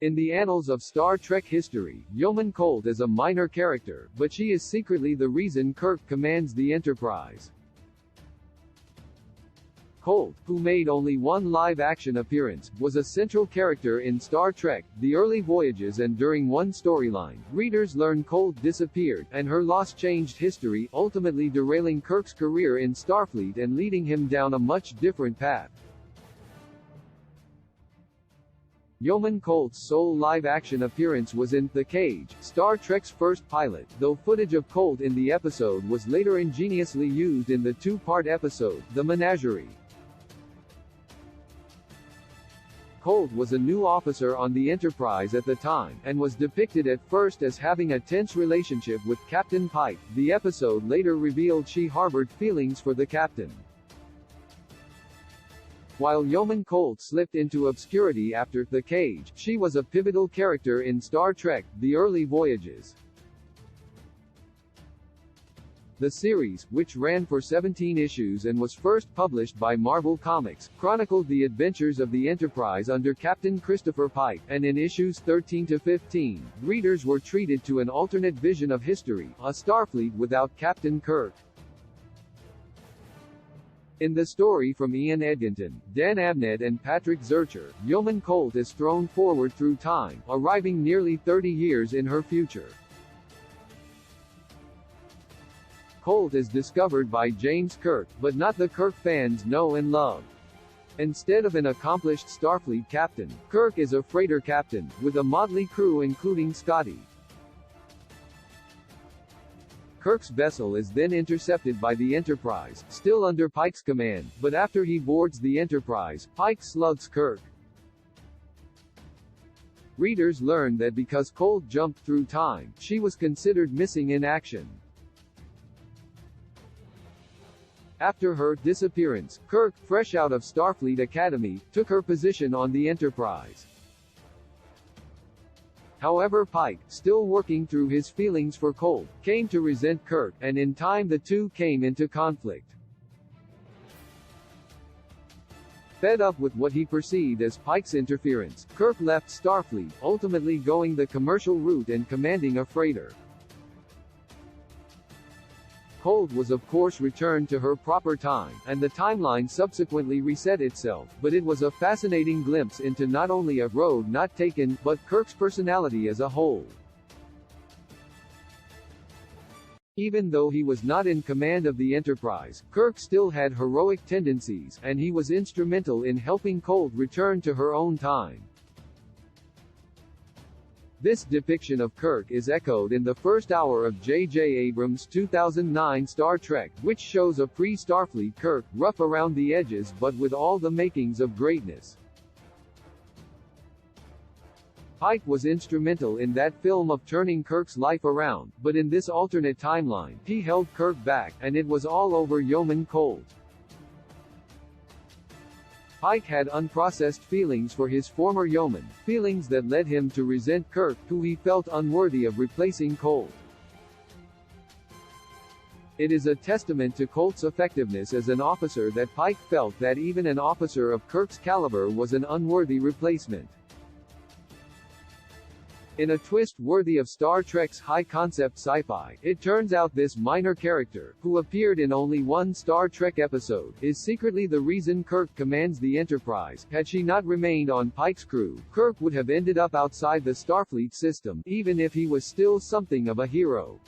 In the annals of Star Trek history, Yeoman Colt is a minor character, but she is secretly the reason Kirk commands the Enterprise. Colt, who made only one live-action appearance, was a central character in Star Trek, the early voyages, and during one storyline, readers learn Colt disappeared, and her loss changed history, ultimately derailing Kirk's career in Starfleet and leading him down a much different path. Yeoman Colt's sole live-action appearance was in The Cage, Star Trek's first pilot, though footage of Colt in the episode was later ingeniously used in the two-part episode, The Menagerie. Colt was a new officer on the Enterprise at the time, and was depicted at first as having a tense relationship with Captain Pike. The episode later revealed she harbored feelings for the captain. While Yeoman Colt slipped into obscurity after The Cage, she was a pivotal character in Star Trek, the early voyages. The series, which ran for 17 issues and was first published by Marvel Comics, chronicled the adventures of the Enterprise under Captain Christopher Pike, and in issues 13 to 15, readers were treated to an alternate vision of history, a Starfleet without Captain Kirk. In the story from Ian Edginton, Dan Abnett and Patrick Zurcher, Yeoman Colt is thrown forward through time, arriving nearly 30 years in her future. Colt is discovered by James Kirk, but not the Kirk fans know and love. Instead of an accomplished Starfleet captain, Kirk is a freighter captain, with a motley crew including Scotty. Kirk's vessel is then intercepted by the Enterprise, still under Pike's command, but after he boards the Enterprise, Pike slugs Kirk. Readers learn that because Colt jumped through time, she was considered missing in action. After her disappearance, Kirk, fresh out of Starfleet Academy, took her position on the Enterprise. However, Pike, still working through his feelings for Colt, came to resent Kirk, and in time the two came into conflict. Fed up with what he perceived as Pike's interference, Kirk left Starfleet, ultimately going the commercial route and commanding a freighter. Colt was of course returned to her proper time, and the timeline subsequently reset itself, but it was a fascinating glimpse into not only a road not taken, but Kirk's personality as a whole. Even though he was not in command of the Enterprise, Kirk still had heroic tendencies, and he was instrumental in helping Colt return to her own time. This depiction of Kirk is echoed in the first hour of J.J. Abrams' 2009 Star Trek, which shows a pre-Starfleet Kirk, rough around the edges but with all the makings of greatness. Pike was instrumental in that film of turning Kirk's life around, but in this alternate timeline, he held Kirk back, and it was all over Yeoman Colt. Pike had unprocessed feelings for his former yeoman, feelings that led him to resent Kirk, who he felt unworthy of replacing Colt. It is a testament to Colt's effectiveness as an officer that Pike felt that even an officer of Kirk's caliber was an unworthy replacement. In a twist worthy of Star Trek's high-concept sci-fi, it turns out this minor character, who appeared in only one Star Trek episode, is secretly the reason Kirk commands the Enterprise. Had she not remained on Pike's crew, Kirk would have ended up outside the Starfleet system, even if he was still something of a hero.